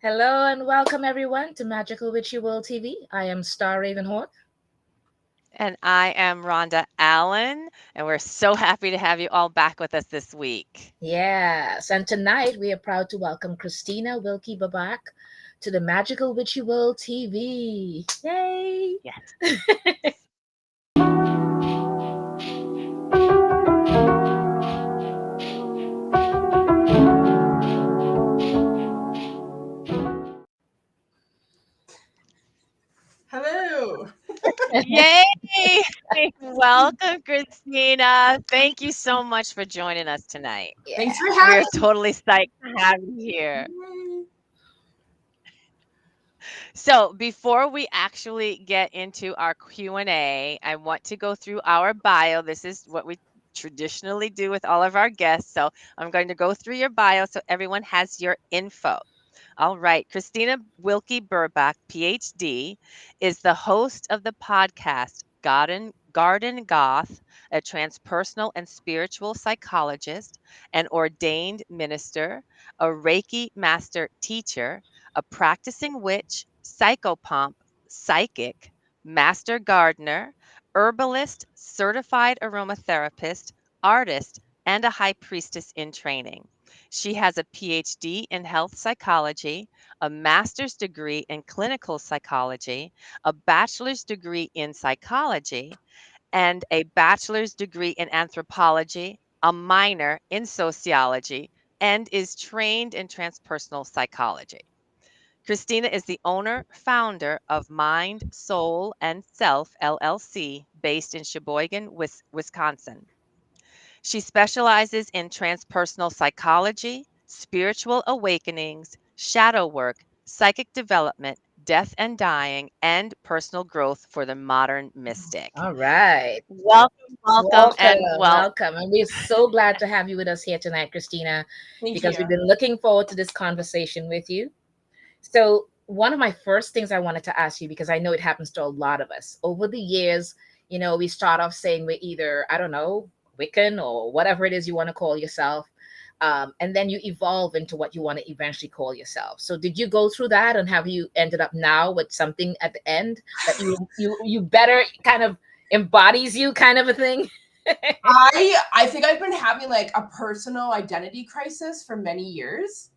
Hello and welcome everyone to Magickal Witchy World TV. I am Star Ravenhawk. And I am Rhonda Allen, and we're so happy to have you all back with us this week. Yes, and tonight we are proud to welcome Christina Wilke-Burbach to the Magickal Witchy World TV. Yay! Yes. Hello. Yay! Welcome, Christina. Thank you so much for joining us tonight. Thanks for We're having totally psyched to have you here. me. So, before we actually get into our Q&A, I want to go through our bio. This is what we traditionally do with all of our guests. So, I'm going to go through your bio so everyone has your info. All right. Christina Wilke-Burbach, PhD, is the host of the podcast Garden Goth, a transpersonal and spiritual psychologist, an ordained minister, a Reiki master teacher, a practicing witch, psychopomp, psychic, master gardener, herbalist, certified aromatherapist, artist, and a high priestess in training. She has a PhD in health psychology, a master's degree in clinical psychology, a bachelor's degree in psychology, and a bachelor's degree in anthropology, a minor in sociology, and is trained in transpersonal psychology. Christina is the owner, founder of Mind, Soul, and Self LLC, based in Sheboygan, Wisconsin. She specializes in transpersonal psychology, spiritual awakenings, shadow work, psychic development, death and dying, and personal growth for the modern mystic. All right. Welcome, welcome, Welcome, and well, welcome. And we're so glad to have you with us here tonight, Christina, Thank because we've you. been looking forward to this conversation with you. So, one of my first things I wanted to ask you, because I know it happens to a lot of us over the years, we start off saying we're either, I don't know, Wiccan or whatever it is you want to call yourself. And then you evolve into what you want to eventually call yourself. So, did you go through that, and have you ended up now with something at the end that you better kind of embodies you, kind of a thing? I think I've been having like a personal identity crisis for many years.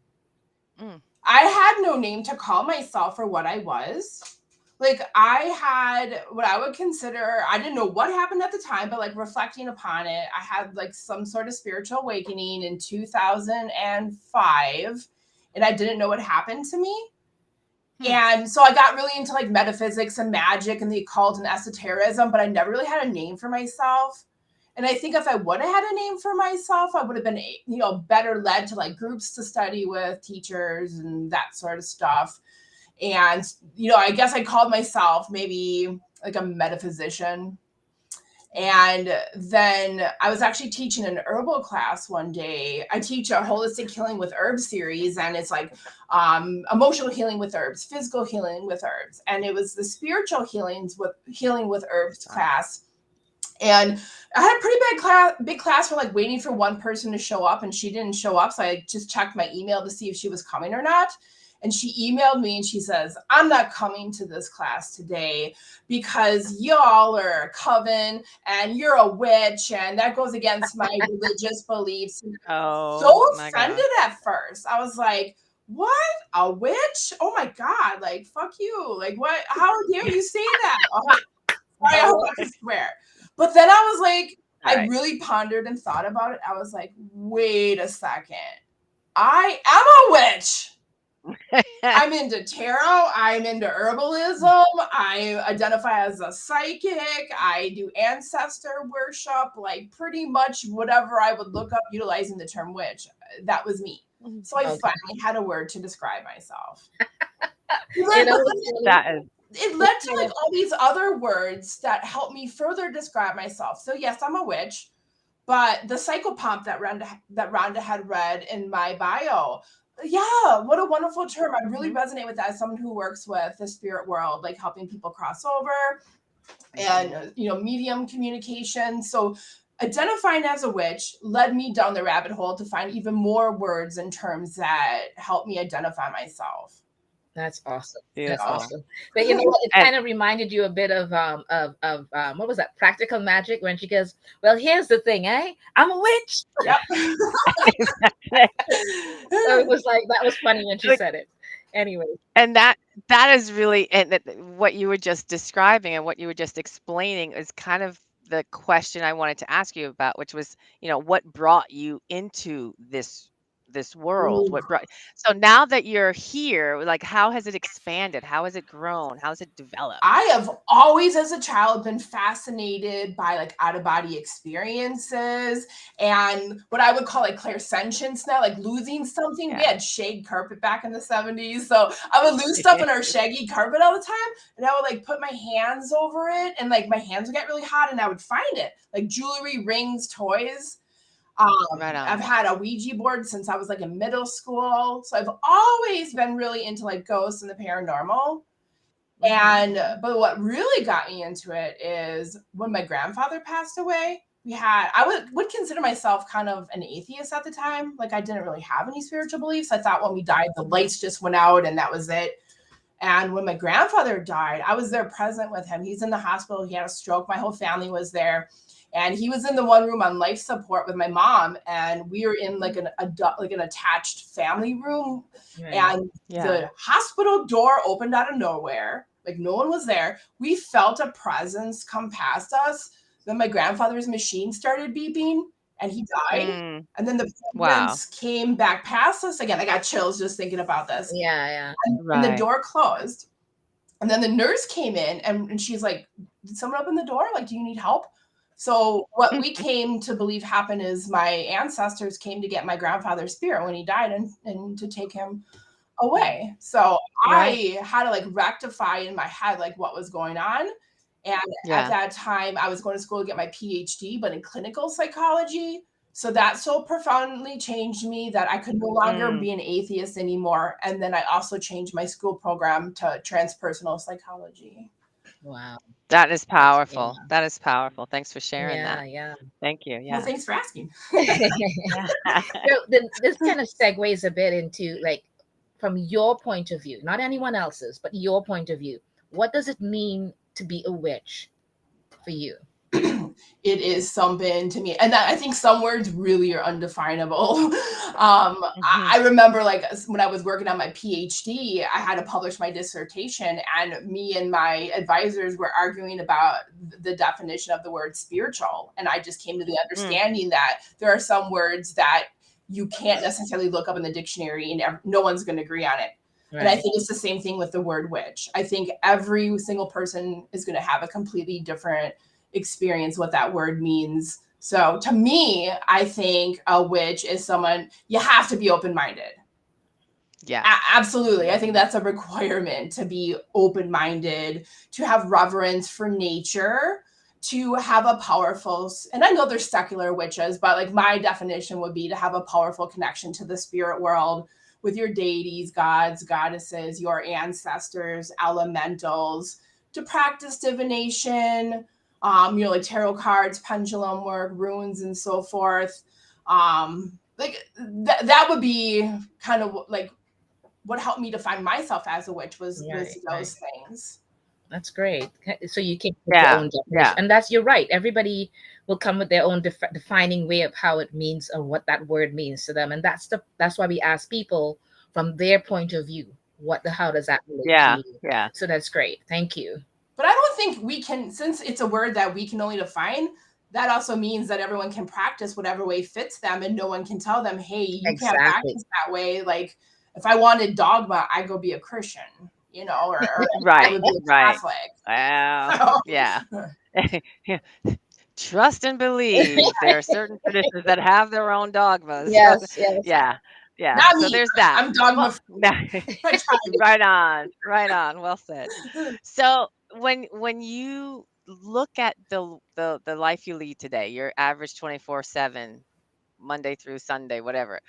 mm, I had no name to call myself for what I was. Like I had what I would consider, I didn't know what happened at the time, but like reflecting upon it, I had like some sort of spiritual awakening in 2005 and I didn't know what happened to me. hmm, And so I got really into like metaphysics and magic and the occult and esotericism, but I never really had a name for myself. And I think if I would have had a name for myself, I would have been, better led to like groups to study with, teachers and that sort of stuff. And, I guess I called myself maybe like a metaphysician. And then I was actually teaching an herbal class one day. I teach a holistic healing with herbs series, and it's like emotional healing with herbs, physical healing with herbs, and it was the spiritual healing with herbs wow. class. And I had a pretty big class for like waiting for one person to show up, and she didn't show up. So I just checked my email to see if she was coming or not. And she emailed me and she says, I'm not coming to this class today because y'all are a coven and you're a witch. And that goes against my religious beliefs. And I was Oh so my offended gosh. at first. I was like, what? A witch? Oh my God. Like, fuck you. Like, what? How dare you say that? Sorry, I hope Oh, I can swear. But then I was like, All I right. really pondered and thought about it. I was like, wait a second. I am a witch. I'm into tarot. I'm into herbalism. I identify as a psychic. I do ancestor worship, like pretty much whatever I would look up utilizing the term witch. That was me. So I okay. finally had a word to describe myself. You know, But it's really, then That is it it's led to kind like of, all these other words that help me further describe myself. So yes, I'm a witch, but the psychopomp that Rhonda had read in my bio, yeah, what a wonderful term. I really mhm, resonate with that as someone who works with the spirit world, like helping people cross over and mhm. medium communication. So identifying as a witch led me down the rabbit hole to find even more words and terms that help me identify myself. That's awesome. That's Beautiful. awesome. But you know what? It And kind of reminded you a bit of what was that? Practical Magic when she goes, "Well, here's the thing, eh? I'm a witch." Yep. So it was like that was funny when she like, said it. Anyway, and that is really, and what you were just describing and what you were just explaining is kind of the question I wanted to ask you about, which was, what brought you into this world? Ooh. What brought So now that you're here, like, how has it expanded? How has it grown? How has it developed? I have always, as a child, been fascinated by like out of body experiences and what I would call like clairsentience now, like losing something. We Yeah. had shag carpet back in the 70s. So I would lose stuff in our shaggy carpet all the time. And I would like put my hands over it and like my hands would get really hot and I would find it like jewelry, rings, toys. Right I've on. had a Ouija board since I was like in middle school. So I've always been really into like ghosts and the paranormal. And but what really got me into it is when my grandfather passed away. I would consider myself kind of an atheist at the time. Like I didn't really have any spiritual beliefs. I thought when we died, the lights just went out and that was it. And when my grandfather died, I was there present with him. He's in the hospital. He had a stroke. My whole family was there. And he was in the one room on life support with my mom. And we were in like an adult, like an attached family room. right. And Yeah. the hospital door opened out of nowhere. Like no one was there. We felt a presence come past us. Then my grandfather's machine started beeping and he died. Mm, And then the wow. presence came back past us again. I got chills just thinking about this. Yeah, And the Right. door closed. And then the nurse came in and she's like, did someone open the door? Like, do you need help? So what we came to believe happened is my ancestors came to get my grandfather's spirit when he died and to take him away. So Right. I had to like rectify in my head like what was going on. And at Yeah. that time, I was going to school to get my PhD, but in clinical psychology. So that so profoundly changed me that I could no longer Mm. be an atheist anymore. And then I also changed my school program to transpersonal psychology. wow. That is That's powerful. That is powerful. Thanks for sharing yeah, that. yeah. Thank you. Well, Yeah. thanks for asking. Yeah. So then this kind of segues a bit into like from your point of view, not anyone else's, but your point of view. What does it mean to be a witch for you? It is something to me, and that, I think some words really are undefinable. Mhm. I remember like when I was working on my PhD, I had to publish my dissertation, and me and my advisors were arguing about the definition of the word spiritual, and I just came to the Mm. understanding that there are some words that you can't necessarily look up in the dictionary, and no one's going to agree on it. And I Right. think it's the same thing with the word witch. I think every single person is going to have a completely different experience what that word means. So to me, I think a witch is someone you have to be open-minded. Yeah. Absolutely. I think that's a requirement to be open-minded, to have reverence for nature, to have a powerful, and I know there's secular witches, but like my definition would be to have a powerful connection to the spirit world with your deities, gods, goddesses, your ancestors, elementals, to practice divination, like tarot cards, pendulum work, runes, and so forth. Like that would be kind of like what helped me to find myself as a witch was Right. those things. That's great. So you came with your Yeah. own definition, Yeah. and you're right. Everybody will come with their own defining way of how it means or what that word means to them, and that's why we ask people from their point of view. How does that relate to Yeah. you? Yeah. So that's great. Thank you. But I don't think we can, since it's a word that we can only define, that also means that everyone can practice whatever way fits them and no one can tell them, hey, you can't Exactly. practice that way. Like if I wanted dogma, I'd go be a Christian, or I Right. would be a Right. Catholic. Well, yeah. Yeah. Trust and believe. There are certain traditions that have their own dogmas. So, Yes, yes. yeah. Yeah. Not So me. there's that. I'm dogma Well, free. I tried. right on. Right on. Well said. So when you look at the life you lead today, your average 24/7, Monday through Sunday, whatever,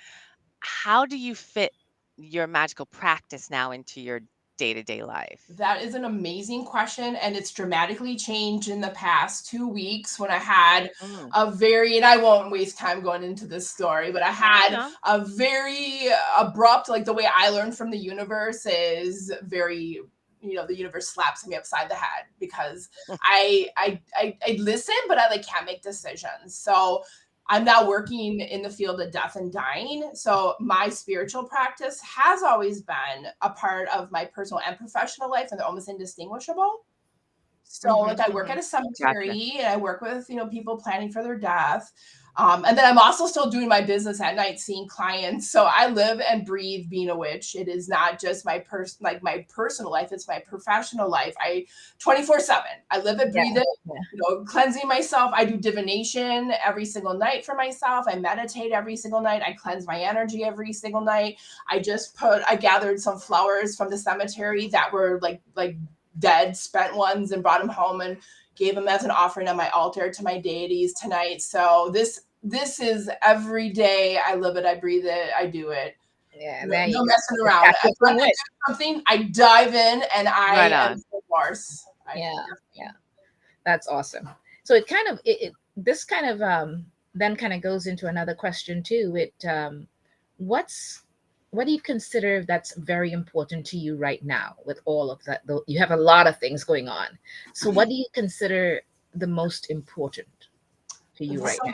how do you fit your magical practice now into your day-to-day life? That is an amazing question, and it's dramatically changed in the past 2 weeks when I had Mm. a very, and I won't waste time going into this story, but I Right had on. a very abrupt, like the way I learned from the universe is very, the universe slaps me upside the head because I listen, but I like can't make decisions. So I'm now working in the field of death and dying. So my spiritual practice has always been a part of my personal and professional life, and they're almost indistinguishable. So Mm-hmm, like I work mm-hmm. at a Gotcha. cemetery and I work with, people planning for their death. And then I'm also still doing my business at night, seeing clients. So I live and breathe being a witch. It is not just my personal life, it's my professional life. I 24/7. I live and Yeah. breathe it, Yeah. cleansing myself. I do divination every single night for myself. I meditate every single night. I cleanse my energy every single night. I gathered some flowers from the cemetery that were like dead, spent ones, and brought them home and gave them as an offering on my altar to my deities tonight. So this is every day. I live it, I breathe it, I do it. Yeah, No, there you no go. messing The around. If I practicing have to witch. do something, I dive in and Right I am on. full force. Yeah, yeah, that's awesome. So it kind of this kind of then kind of goes into another question too. What's what do you consider that's very important to you right now with all of that? Though you have a lot of things going on. So what do you consider the most important to you right So,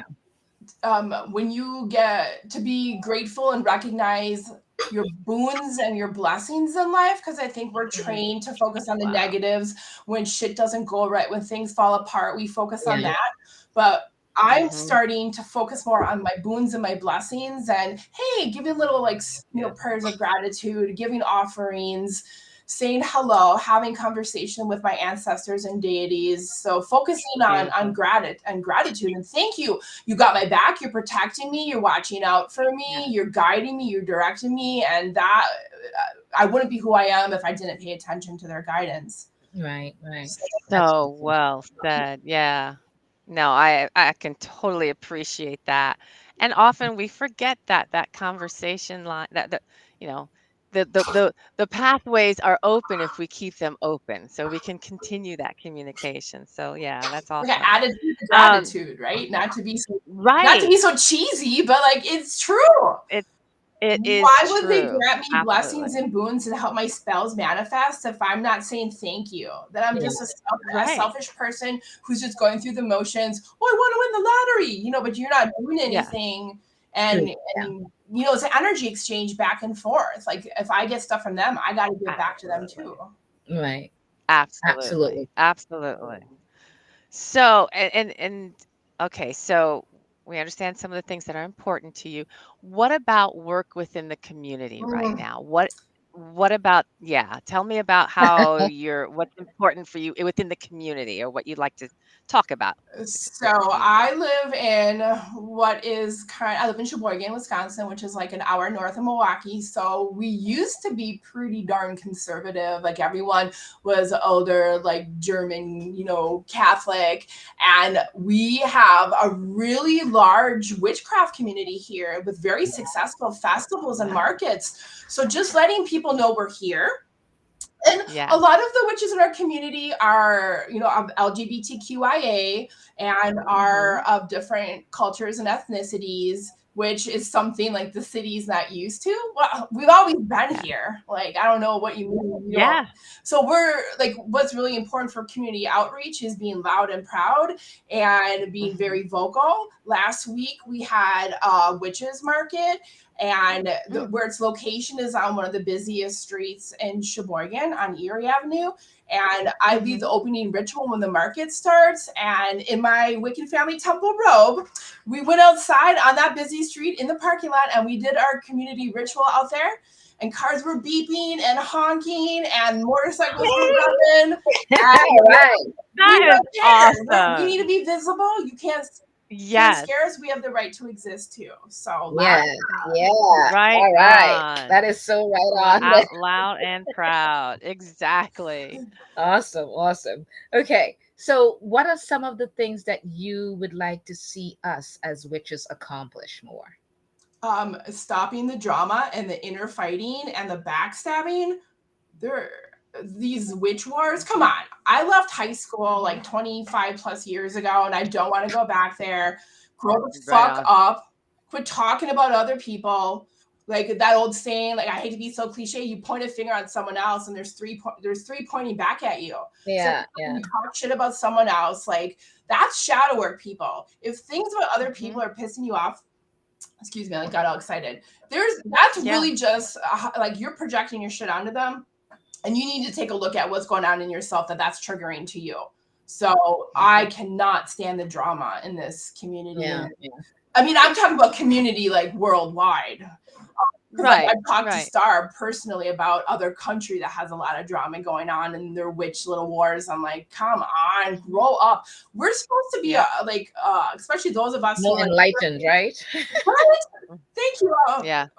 now? when you get to be grateful and recognize your boons and your blessings in life, because I think we're Mm-hmm. trained to focus on the Wow. negatives. When shit doesn't go right, when things fall apart, we focus on Yeah. that. But I'm Mm-hmm. starting to focus more on my boons and my blessings, and hey, giving little Good. prayers of gratitude, giving offerings, saying hello, having conversation with my ancestors and deities. So focusing on Beautiful. gratitude and thank you. You got my back, you're protecting me, you're watching out for Yeah. me, you're guiding me, you're directing me, and that I wouldn't be who I am if I didn't pay attention to their guidance. Right, right. So, That's So awesome. well said. Yeah. No, I can totally appreciate that. And often we forget that conversation line that you know the pathways are open if we keep them open, so we can continue that communication. So yeah, that's like an awesome. attitude of Um, gratitude, right? Not to right. be so cheesy, but like it's true. It it is Why would they true. grant me blessings Absolutely. and boons and help my spells manifest if I'm not saying thank you? Then I'm Yeah, just a Right. selfish person who's just going through the motions. Oh, I want to win the lottery, but you're not doing Yeah. anything. true. And, Yeah, and it's an energy exchange back and forth. Like if I get stuff from them, I got to give back to them Absolutely. too. right. Absolutely. Absolutely. Absolutely. So, and okay, so we understand some of the things that are important to you. What about work within the community right Mm. now? What about, yeah, tell me about how what's important for you within the community or what you'd like to talk about with the So with the community. I live in I live in Sheboygan, Wisconsin, which is like an hour north of Milwaukee. So we used to be pretty darn conservative. Like everyone was older, like German, Catholic. And we have a really large witchcraft community here with very successful festivals and Wow. markets. So just letting people know we're here, and a Yes. lot of the witches in our community are, of LGBTQIA and are Mhm. of different cultures and ethnicities, which is something like the city's not used to. Well, we've always been Yeah. here. Like, I don't know what you mean. You don't. Yeah. So we're like, what's really important for community outreach is being loud and proud and being Mhm. very vocal. Last week we had a witches market, and Mm. where its location is on one of the busiest streets in Sheboygan on Erie Avenue. And I lead the Mhm. opening ritual when the market starts. And in my Wiccan family temple robe, we went outside on that busy street in the parking lot and we did our community ritual out there. And cars were beeping and honking and motorcycles were revving. And right. we That is don't care. We need to awesome. be visible. You can't Yes. scare us. We have the right to exist too. So Yeah, loud and yeah. proud. Right All right. on. That is so right on. Out loud and proud. Exactly. Awesome, awesome. Okay, so what are some of the things that you would like to see us as witches accomplish more? Stopping the drama and the inner fighting and the backstabbing. There, these witch wars. Come on. I left high school like 25 plus years ago, and I don't want to go back there. Grow the Right fuck on. up. Quit talking about other people. Like that old saying, like I hate to be so cliche, you point a finger at someone else, and there's three pointing back at you. So Yeah, you talk shit about someone else, like that's shadow work, people. If things about other people are pissing you off, excuse me, I got all excited. That's really just like you're projecting your shit onto them, and you need to take a look at what's going on in yourself that's triggering to you. So I cannot stand the drama in this community. yeah. I mean, I'm talking about community like worldwide. Right. I've talked to Star personally about other country that has a lot of drama going on and their witch little wars. I'm like, come on, grow up. We're supposed to be especially those of us More who enlightened, right? Right? Thank you. Yeah. And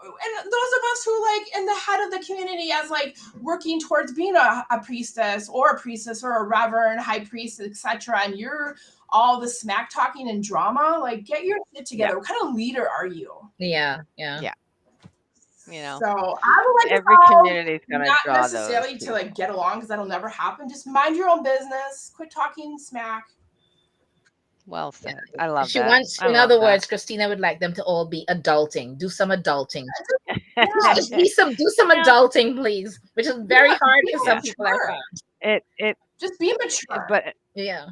those of us who like in the head of the community as like working towards being a priestess or a reverend, high priest, etc. And you're all the smack talking and drama, like get your shit together. What kind of leader are you? Yeah. You know, so I would like every community is going to not draw necessarily those to like get along because that'll never happen. Just mind your own business. Quit talking smack. Well said. I love She that. wants, in other words, Christina would like them to all be adulting. Do some adulting. Just do some adulting, please. Which is very hard for some people. I found. It just be mature. But yeah.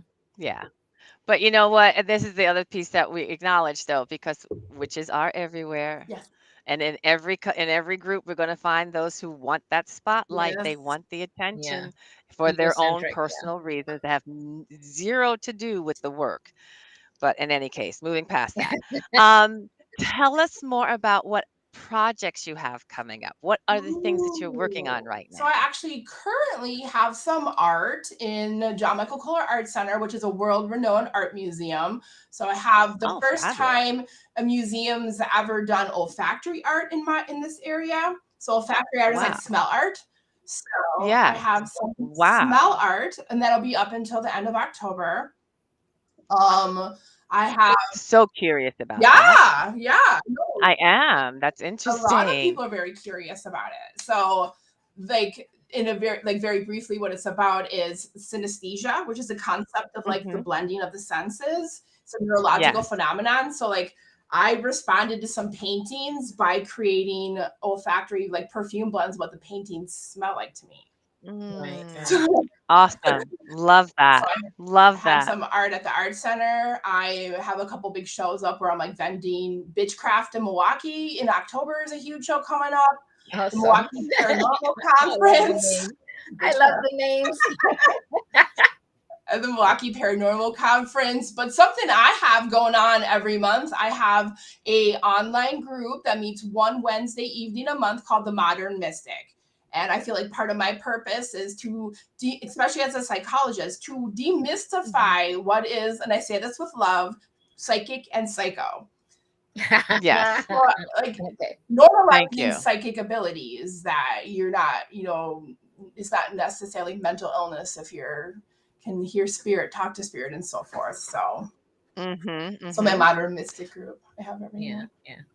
But you know what? And this is the other piece that we acknowledge, though, because witches are everywhere. Yes. And in every group, we're going to find those who want that spotlight. They Yes. want the attention for their own personal reasons that have zero to do with the work. But in any case, moving past that, tell us more about what projects you have coming up. What are the things that you're working on right now? So I actually currently have some art in the John Michael Kohler Art Center, which is a world-renowned art museum. So I have the first time a museum's ever done olfactory art in this area. So olfactory art is like smell art. So I have some smell art, and that'll be up until the end of October. I have so curious about that. Yeah. I am. That's interesting. A lot of people are very curious about it. So, like in a very briefly, what it's about is synesthesia, which is a concept of like the blending of the senses. It's a neurological phenomenon. So, like I responded to some paintings by creating olfactory like perfume blends, what the paintings smell like to me. Awesome. Love that. Love that. Some art at the art center. I have a couple big shows up where I'm like vending Bitchcraft in Milwaukee in October is a huge show coming up. Awesome. The Milwaukee Paranormal Conference. I love the names. At the Milwaukee Paranormal Conference. But something I have going on every month, I have a online group that meets one Wednesday evening a month called The Modern Mystic. And I feel like part of my purpose is to, especially as a psychologist, to demystify what is, and I say this with love, psychic and psycho. Yes. So, like normalizing psychic abilities that you're not, it's not necessarily mental illness if can hear spirit, talk to spirit, and so forth. So, so my Modern Mystic group, I have everything. Yeah.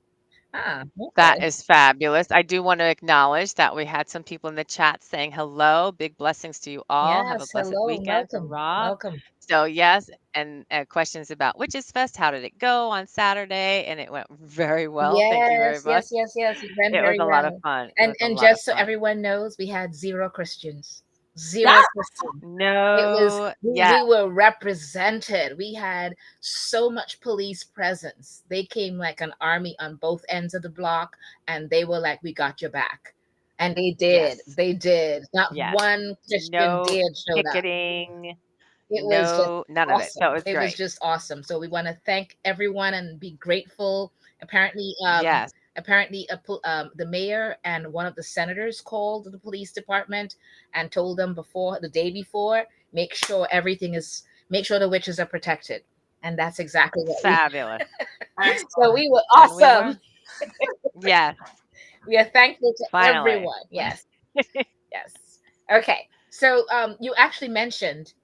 That is fabulous. I do want to acknowledge that we had some people in the chat saying hello. Big blessings to you all. Have a blessed weekend from Rob. Welcome. So yes, and questions about Witches Fest. How did it go on Saturday? And it went very well. Yes, thank you very much. Yes. It was a lot of fun. And just so everyone knows, we had 0 Christians. 0 Christians. No. We were represented. We had so much police presence. They came like an army on both ends of the block, and they were like, "We got your back." And they did. Yes. They did. Not one Christian did show picketing. up. It was just none awesome. of it. So it was just awesome. So we want to thank everyone and be grateful. Apparently, the mayor and one of the senators called the police department and told them the day before, make sure the witches are protected. And that's exactly what fabulous. So we were awesome. Yes. We are thankful to everyone. Yes. Yes. Okay. So you actually mentioned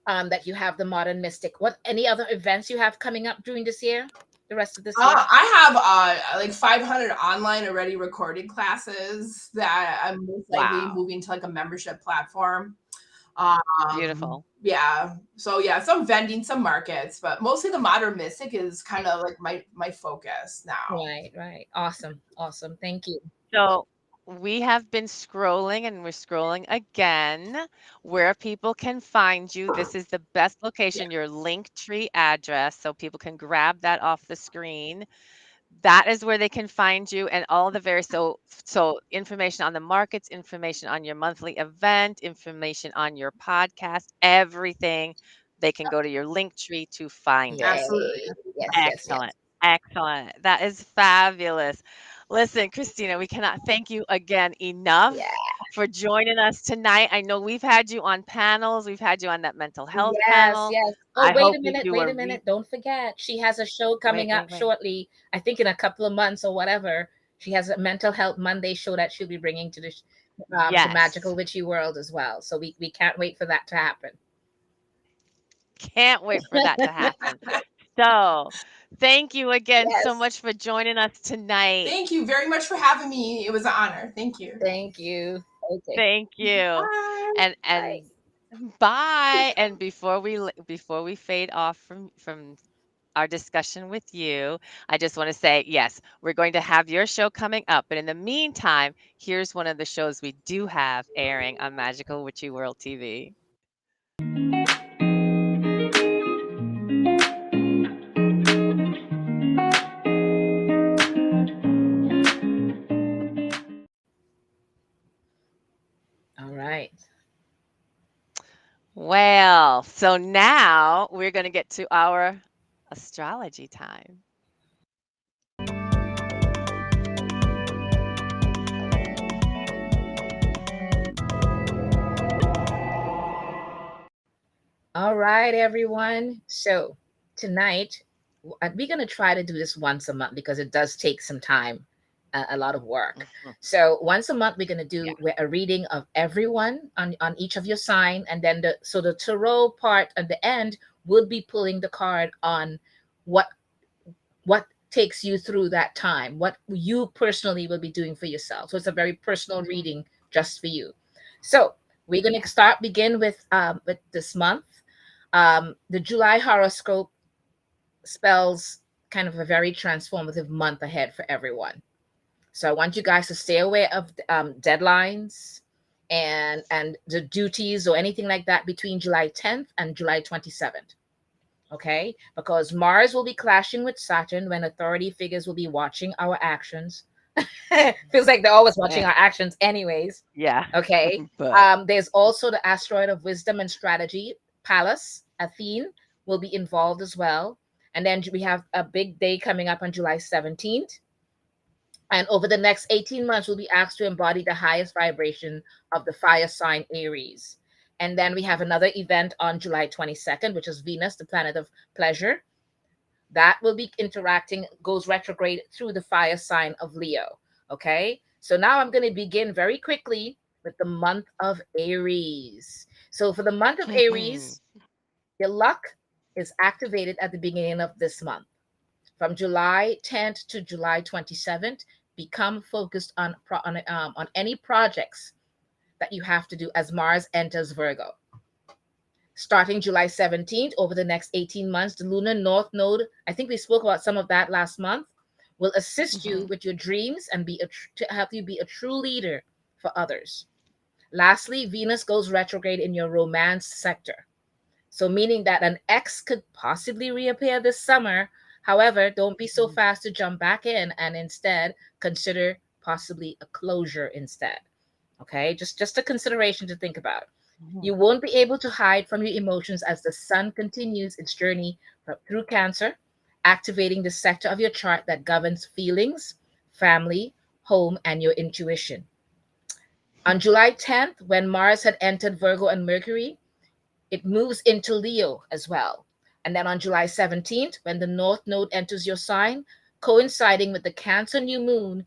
that you have the Modern Mystic. What any other events you have coming up during this year? the rest of this year? I have like 500 online already recorded classes that I'm most likely Wow. moving to like a membership platform. Beautiful. Yeah. So yeah, some vending, some markets, but mostly the modern mystic is kind of like my focus now. Right, right. Awesome, awesome. Thank you. So we have been scrolling and we're scrolling again where people can find you. This is the best Yeah. location, your Linktree address, so people can grab that off the screen. That is where they can find you and all the very so information on the markets, information on your monthly event, information on your podcast, everything. They can go to your Linktree to find it. Absolutely. Yay. Yes, yes, yes. Excellent. Excellent. That is fabulous. Listen, Christina, we cannot thank you again Yeah. enough for joining us tonight. I know we've had you on panels. We've had you on that mental health Yes, panel. yes. Oh, I wait hope a we minute, do wait a a minute. Don't forget, she has a show coming up wait. shortly. I think in a couple of months or whatever. She has a mental health Monday show that she'll be bringing to Magical Yes. Witchy World as well. So we can't wait for that to happen. Can't wait for that to happen. So, thank you again so Yes. much for joining us tonight. Thank you very much for having me. It was an honor. Thank you. Thank you. Okay. Thank you. Bye. Bye. And bye. And before we fade off from our discussion with you, I just want to say, yes, we're going to have your show coming up. But in the meantime, here's one of the shows we do have airing on Magical Witchy World TV. All right. Well, so now we're going to get to our astrology time. All right, everyone. So tonight, we're going to try to do this once a month because it does take some time, a lot of work. Mhm. So once a month, we're going to do Yeah. a reading of everyone on each of your sign. And then the tarot part at the end will be pulling the card on what what takes you through that time, what you personally will be doing for yourself. So it's a very personal reading just for you. So we're going to begin with this month. The July horoscope spells kind of a very transformative month ahead for everyone. So I want you guys to stay aware of deadlines and the duties or anything like that between July 10th and July 27th. Okay, because Mars will be clashing with Saturn when authority figures will be watching our actions. Feels like they're always watching Eh, our actions, anyways. yeah. Okay. But There's also the asteroid of wisdom and strategy, Pallas, Athene, will be involved as well. And then we have a big day coming up on July 17th. And over the next 18 months, we'll be asked to embody the highest vibration of the fire sign Aries. And then we have another event on July 22nd, which is Venus, the planet of pleasure. That will be interacting, goes retrograde through the fire sign of Leo. Okay. So now I'm going to begin very quickly with the month of Aries. So for the month of Aries, your luck is activated at the beginning of this month. From July 10th to July 27th, become focused on any projects that you have to do as Mars enters Virgo. Starting July 17th, over the next 18 months, the lunar north node, I think we spoke about some of that last month, will assist you with your dreams and to help you be a true leader for others. Lastly, Venus goes retrograde in your romance sector. So meaning that an ex could possibly reappear this summer. However, don't be so fast to jump back in and instead consider possibly a closure instead. Okay, just a consideration to think about. You won't be able to hide from your emotions as the sun continues its journey through Cancer, activating the sector of your chart that governs feelings, family, home, and your intuition. On July 10th, when Mars had entered Virgo and Mercury, it moves into Leo as well. And then on July 17th, when the North Node enters your sign, coinciding with the Cancer new moon,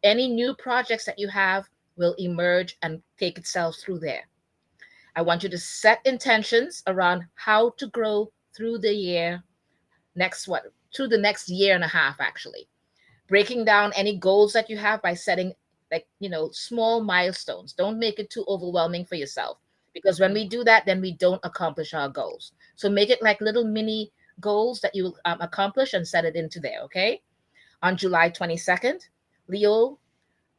any new projects that you have will emerge and take itself through there. I want you to set intentions around how to grow through the year, next through the next year and a half, actually. Breaking down any goals that you have by setting, like, small milestones. Don't make it too overwhelming for yourself, because when Mhm. we do that, then we don't accomplish our goals. So make it like little mini goals that you will accomplish, and set it into there, okay? On July 22nd, Leo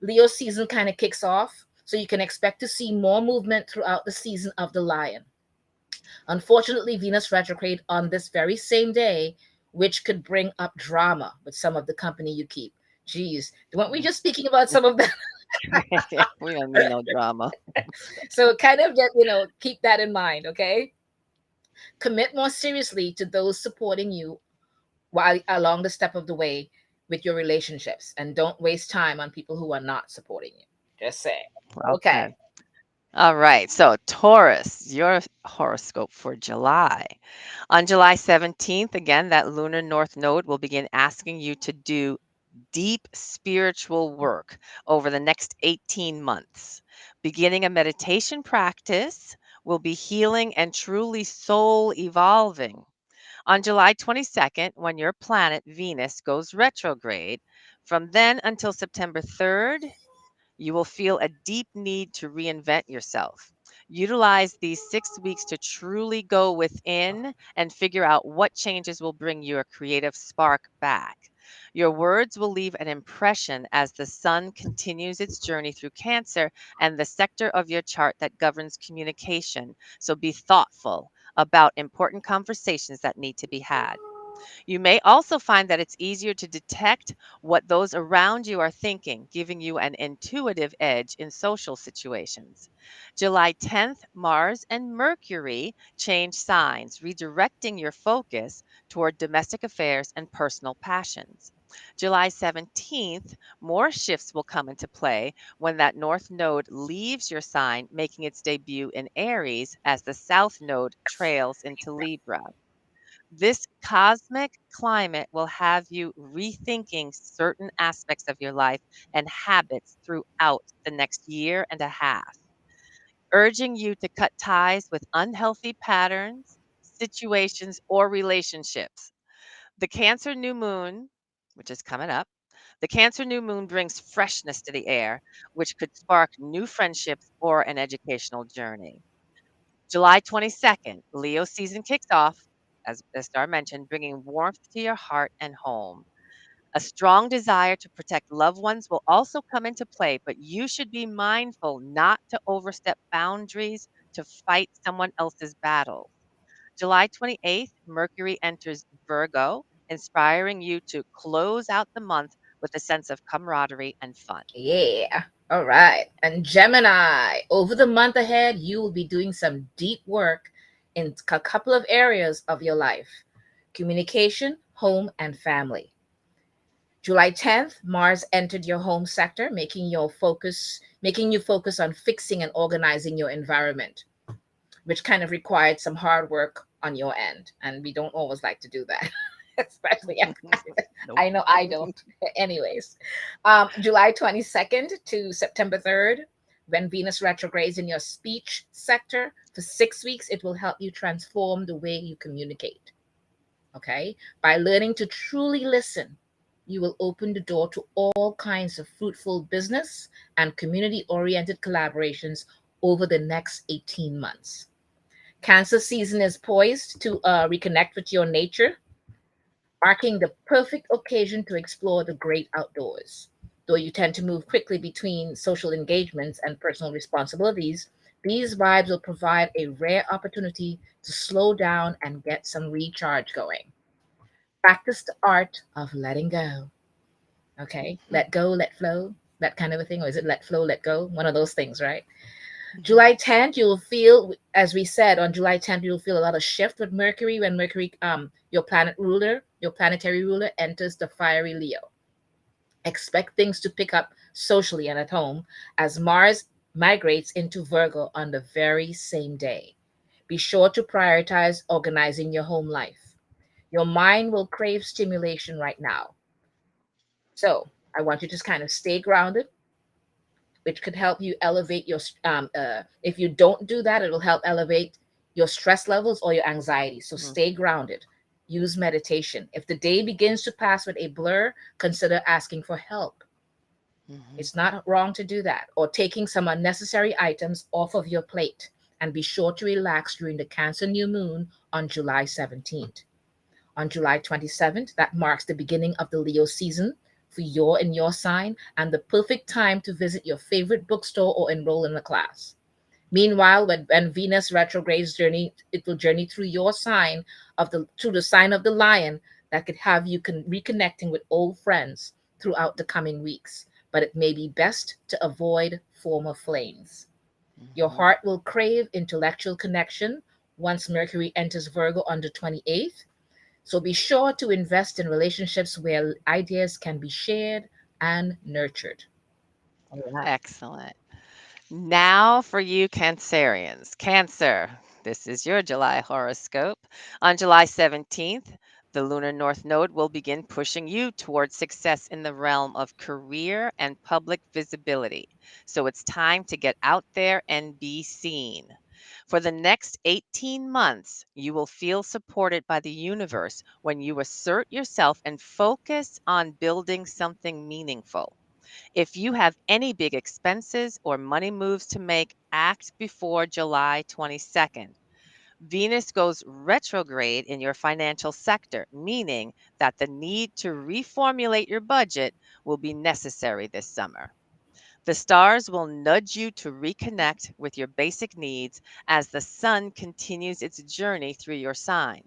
Leo season kind of kicks off, so you can expect to see more movement throughout the season of the lion. Unfortunately, Venus retrograde on this very same day, which could bring up drama with some of the company you keep. Geez, weren't we just speaking about some of that? We don't need no drama. So kind of just, keep that in mind, okay? Commit more seriously to those supporting you while along the step of the way with your relationships, and don't waste time on people who are not supporting you. Just say. Okay. Okay. All right. So, Taurus, your horoscope for July. On July 17th, again, that lunar north node will begin asking you to do deep spiritual work over the next 18 months. Beginning a meditation practice will be healing and truly soul evolving. On July 22nd, when your planet Venus goes retrograde, from then until September 3rd, you will feel a deep need to reinvent yourself. Utilize these 6 weeks to truly go within and figure out what changes will bring your creative spark back. Your words will leave an impression as the sun continues its journey through Cancer and the sector of your chart that governs communication. So be thoughtful about important conversations that need to be had. You may also find that it's easier to detect what those around you are thinking, giving you an intuitive edge in social situations. July 10th, Mars and Mercury change signs, redirecting your focus toward domestic affairs and personal passions. July 17th, more shifts will come into play when that North Node leaves your sign, making its debut in Aries as the South Node trails into Libra. This cosmic climate will have you rethinking certain aspects of your life and habits throughout the next year and a half, urging you to cut ties with unhealthy patterns, situations, or relationships. The Cancer new moon, which is coming up, the Cancer new moon brings freshness to the air, which could spark new friendships or an educational journey. July 22nd, Leo season kicks off, as Star mentioned, bringing warmth to your heart and home. A strong desire to protect loved ones will also come into play, but you should be mindful not to overstep boundaries to fight someone else's battle. July 28th, Mercury enters Virgo, inspiring you to close out the month with a sense of camaraderie and fun. Yeah. All right. And Gemini, over the month ahead, you will be doing some deep work in a couple of areas of your life: communication, home, and family. July 10th, Mars entered your home sector, making you focus on fixing and organizing your environment, which kind of required some hard work on your end. And we don't always like to do that, especially Nope. I know I don't. Anyways, July 22nd to September 3rd, when Venus retrogrades in your speech sector for 6 weeks, it will help you transform the way you communicate. Okay. By learning to truly listen, you will open the door to all kinds of fruitful business and community oriented collaborations over the next 18 months. Cancer season is poised to reconnect with your nature, marking the perfect occasion to explore the great outdoors. Though you tend to move quickly between social engagements and personal responsibilities, these vibes will provide a rare opportunity to slow down and get some recharge going. Practice the art of letting go. Okay? Let go, let flow, that kind of a thing. Or is it let flow, let go? One of those things, right? Mhm. July 10th, you'll feel, as we said, on July 10th, you'll feel a lot of shift with Mercury when Mercury, your planetary ruler, enters the fiery Leo. Expect things to pick up socially and at home as Mars migrates into Virgo on the very same day. Be sure to prioritize organizing your home life. Your mind will crave stimulation right now. So I want you to just kind of stay grounded, which could help you elevate your if you don't do that, it'll help elevate your stress levels or your anxiety. So Mhm. stay grounded. Use meditation. If the day begins to pass with a blur, consider asking for help. Mhm. It's not wrong to do that, or taking some unnecessary items off of your plate. And be sure to relax during the Cancer new moon on July 17th. On July 27th, that marks the beginning of the Leo season for your sign, and the perfect time to visit your favorite bookstore or enroll in a class. Meanwhile, when Venus retrogrades journey, it will journey through your sign through the sign of the lion, that could have you reconnecting with old friends throughout the coming weeks. But it may be best to avoid former flames. Your Mhm. heart will crave intellectual connection once Mercury enters Virgo on the 28th. So be sure to invest in relationships where ideas can be shared and nurtured. All right. Excellent. Now for you Cancerians. Cancer, this is your July horoscope. On July 17th, the lunar north node will begin pushing you towards success in the realm of career and public visibility. So it's time to get out there and be seen. For the next 18 months, you will feel supported by the universe when you assert yourself and focus on building something meaningful. If you have any big expenses or money moves to make, act before July 22nd. Venus goes retrograde in your financial sector, meaning that the need to reformulate your budget will be necessary this summer. The stars will nudge you to reconnect with your basic needs as the sun continues its journey through your sign.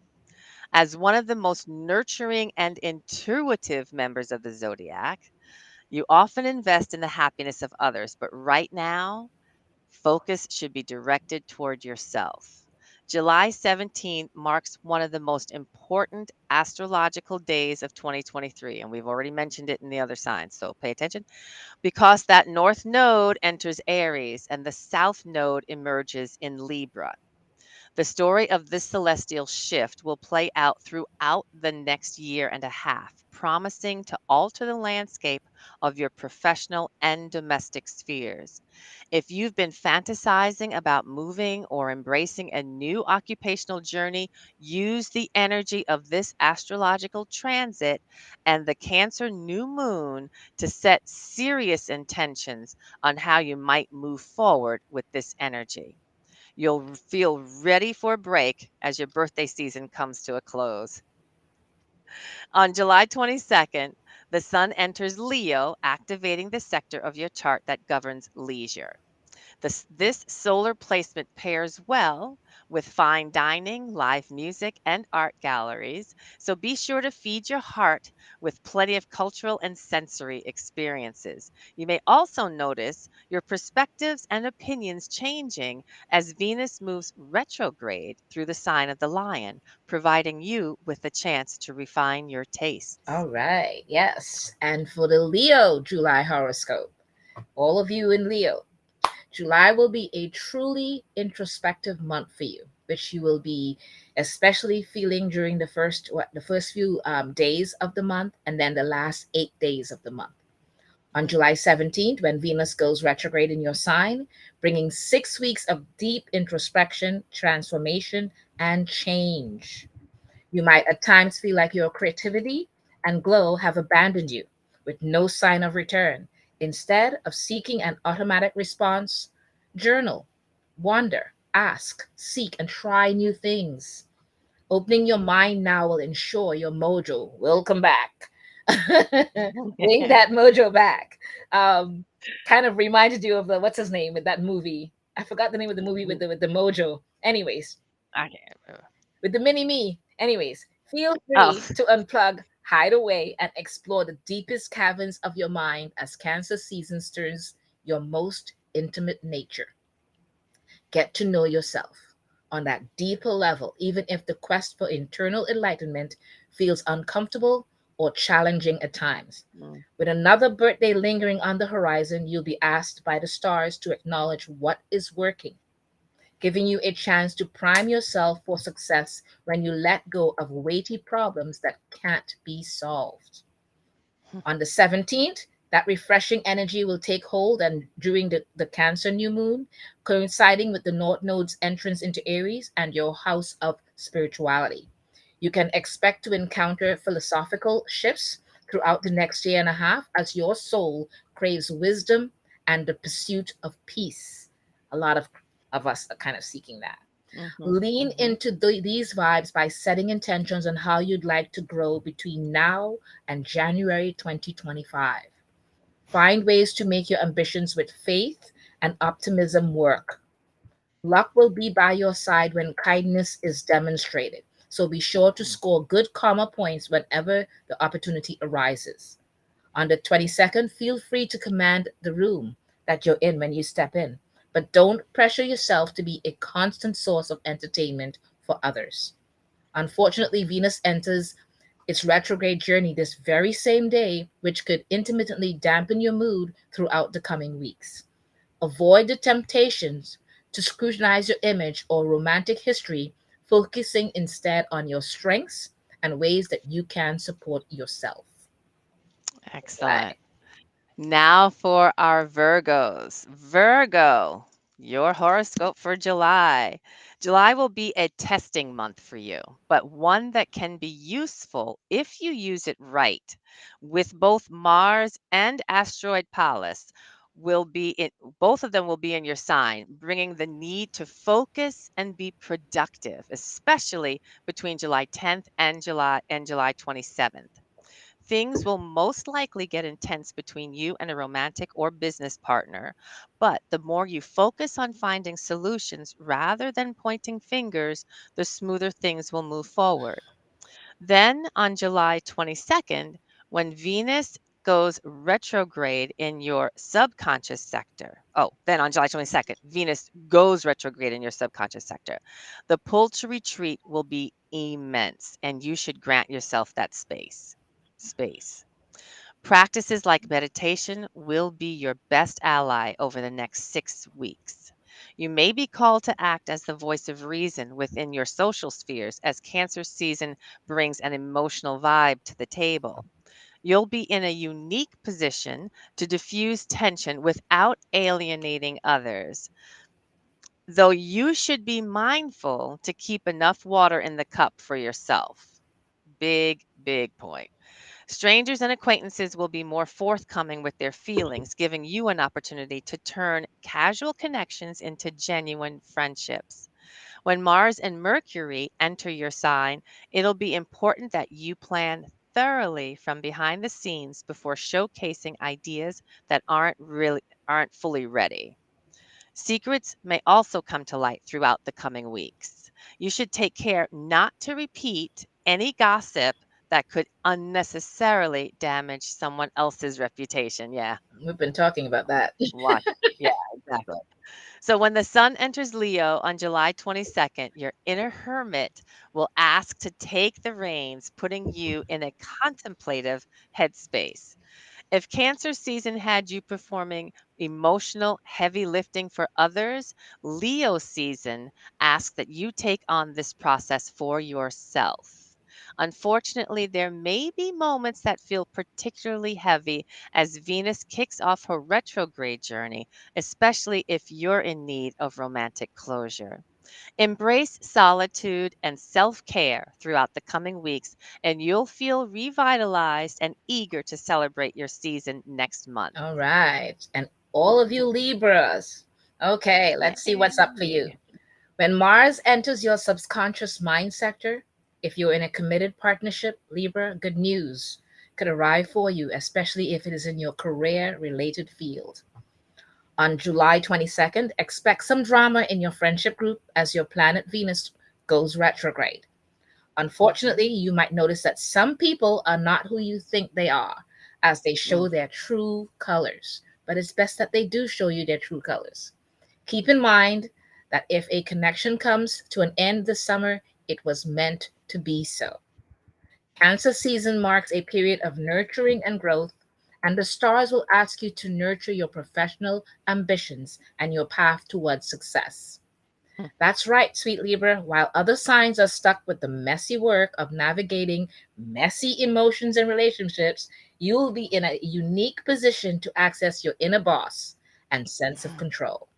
As one of the most nurturing and intuitive members of the zodiac, you often invest in the happiness of others, but right now, focus should be directed toward yourself. July 17th marks one of the most important astrological days of 2023, and we've already mentioned it in the other signs, so pay attention, because that north node enters Aries and the south node emerges in Libra. The story of this celestial shift will play out throughout the next year and a half, promising to alter the landscape of your professional and domestic spheres. If you've been fantasizing about moving or embracing a new occupational journey, use the energy of this astrological transit and the Cancer new moon to set serious intentions on how you might move forward with this energy. You'll feel ready for a break as your birthday season comes to a close. On July 22nd, the sun enters Leo, activating the sector of your chart that governs leisure. This solar placement pairs well with fine dining, live music, and art galleries. So be sure to feed your heart with plenty of cultural and sensory experiences. You may also notice your perspectives and opinions changing as Venus moves retrograde through the sign of the lion, providing you with a chance to refine your tastes. All right. Yes. And for the Leo July horoscope, all of you in Leo, July will be a truly introspective month for you, which you will be especially feeling during the first few days of the month, and then the last 8 days of the month. On Mm. July 17th, when Venus goes retrograde in your sign, bringing 6 weeks of deep introspection, transformation, and change. You might at times feel like your creativity and glow have abandoned you with no sign of return. Instead of seeking an automatic response, journal, wonder, ask, seek, and try new things. Opening your mind now will ensure your mojo will come back. Bring that mojo back. Um, Kind of reminded you of the what's his name with that movie. I forgot the name of the movie with the mojo. Anyways, I can't remember. with the mini me. Anyways, feel Oh, free to unplug, hide away, and explore the deepest caverns of your mind as Cancer season stirs your most intimate nature. Get to know yourself on that deeper level, even if the quest for internal enlightenment feels uncomfortable or challenging at times. mm, With another birthday lingering on the horizon, you'll be asked by the stars to acknowledge what is working, giving you a chance to prime yourself for success when you let go of weighty problems that can't be solved. On the 17th, that refreshing energy will take hold, and during the Cancer new moon, coinciding with the North Node's entrance into Aries and your house of spirituality. You can expect to encounter philosophical shifts throughout the next year and a half as your soul craves wisdom and the pursuit of peace. A lot of us are kind of seeking that. Mhm. Lean Mhm. into these vibes by setting intentions on how you'd like to grow between now and January 2025. Find ways to make your ambitions with faith and optimism work. Luck will be by your side when kindness is demonstrated. So be sure to score good karma points whenever the opportunity arises. On the 22nd, feel free to command the room that you're in when you step in, but don't pressure yourself to be a constant source of entertainment for others. Unfortunately, Venus enters its retrograde journey this very same day, which could intermittently dampen your mood throughout the coming weeks. Avoid the temptations to scrutinize your image or romantic history, focusing instead on your strengths and ways that you can support yourself. Excellent. Right. Now for our Virgos. Virgo, your horoscope for July. July will be a testing month for you, but one that can be useful if you use it right. With both Mars and asteroid Pallas will be in both of them will be in your sign, bringing the need to focus and be productive, especially between July 10th and July 27th. Things will most likely get intense between you and a romantic or business partner, but the more you focus on finding solutions rather than pointing fingers, the smoother things will move forward. Then on July 22nd, when Venus goes retrograde in your subconscious sector. Oh, then on July 22nd, Venus goes retrograde in your subconscious sector. The pull to retreat will be immense, and you should grant yourself that space. Space. Practices like meditation will be your best ally over the next 6 weeks. You may be called to act as the voice of reason within your social spheres as Cancer season brings an emotional vibe to the table. You'll be in a unique position to diffuse tension without alienating others, though you should be mindful to keep enough water in the cup for yourself. Big, big point. Strangers and acquaintances will be more forthcoming with their feelings, giving you an opportunity to turn casual connections into genuine friendships. When Mars and Mercury enter your sign, it'll be important that you plan thoroughly from behind the scenes before showcasing ideas that aren't fully ready. Secrets may also come to light throughout the coming weeks. You should take care not to repeat any gossip that could unnecessarily damage someone else's reputation. Yeah, We've been talking about that. watch. Yeah, exactly. So when the sun enters Leo on July 22nd, your inner hermit will ask to take the reins, putting you in a contemplative headspace. If Cancer season had you performing emotional heavy lifting for others, Leo season asks that you take on this process for yourself. Unfortunately, there may be moments that feel particularly heavy as Venus kicks off her retrograde journey, especially if you're in need of romantic closure. Embrace solitude and self care throughout the coming weeks, and you'll feel revitalized and eager to celebrate your season next month. All right. And all of you Libras. Okay, let's see what's up for you. Yay. When Mars enters your subconscious mind sector, if you're in a committed partnership, Libra, good news could arrive for you, especially if it is in your career related field. On July 22nd, expect some drama in your friendship group as your planet Venus goes retrograde. Unfortunately, you might notice that some people are not who you think they are as they show Mm. their true colors, but it's best that they do show you their true colors. Keep in mind that if a connection comes to an end this summer, it was meant to be so. Cancer season marks a period of nurturing and growth, and the stars will ask you to nurture your professional ambitions and your path towards success. That's right, sweet Libra. While other signs are stuck with the messy work of navigating messy emotions and relationships, you will be in a unique position to access your inner boss and sense of control.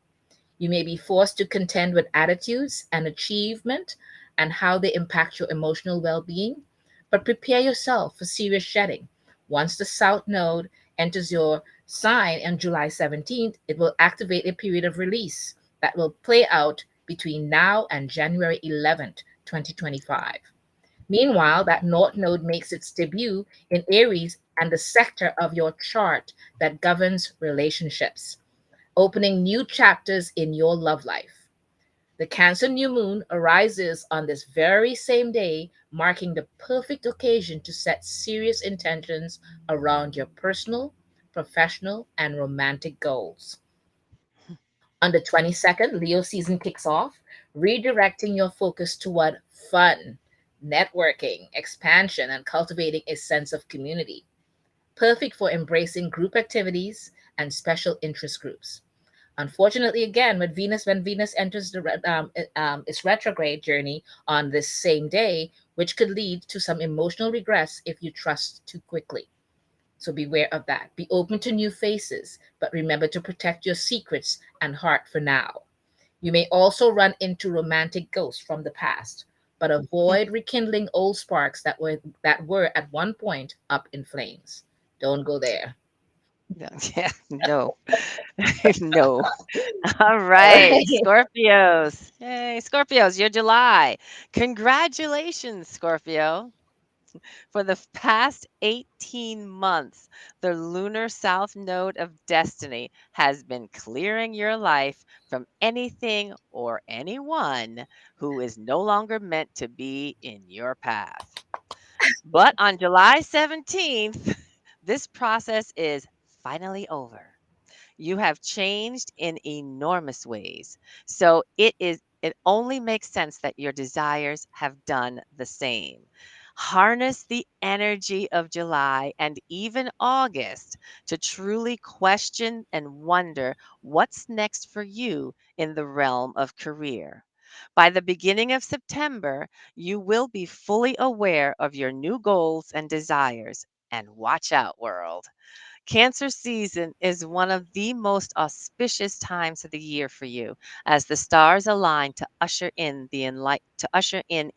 You may be forced to contend with attitudes and achievement and how they impact your emotional well being. But prepare yourself for serious shedding. Once the South Node enters your sign on July 17th, it will activate a period of release that will play out between now and January 11th, 2025. Meanwhile, that North Node makes its debut in Aries and the sector of your chart that governs relationships, opening new chapters in your love life. The Cancer new moon arises on this very same day, marking the perfect occasion to set serious intentions around your personal, professional, and romantic goals. On the 22nd, Leo season kicks off, redirecting your focus toward fun, networking, expansion, and cultivating a sense of community. Perfect for embracing group activities and special interest groups. Unfortunately, again, when Venus enters its retrograde journey on this same day, which could lead to some emotional regress if you trust too quickly. So beware of that. Be open to new faces, but remember to protect your secrets and heart for now. You may also run into romantic ghosts from the past, but avoid rekindling old sparks that were at one point up in flames. Don't go there. No, yeah, no, no. All All right, right. Scorpios. Hey, Scorpios, you're July. Congratulations, Scorpio. For the past 18 months, the lunar south node of destiny has been clearing your life from anything or anyone who is no longer meant to be in your path. But on July 17th, this process is finally over. You have changed in enormous ways. So it only makes sense that your desires have done the same. Harness the energy of July and even August to truly question and wonder what's next for you in the realm of career. By the beginning of September, you will be fully aware of your new goals and desires. And watch out, world. Cancer season is one of the most auspicious times of the year for you as the stars align to usher in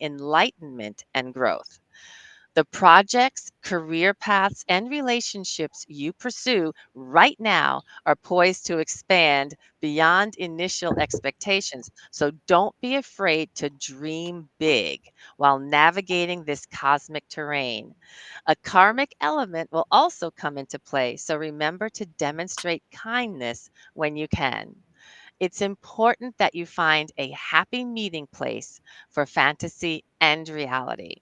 enlightenment and growth. The projects, career paths, and relationships you pursue right now are poised to expand beyond initial expectations. So don't be afraid to dream big while navigating this cosmic terrain. A karmic element will also come into play. So remember to demonstrate kindness when you can. It's important that you find a happy meeting place for fantasy and reality.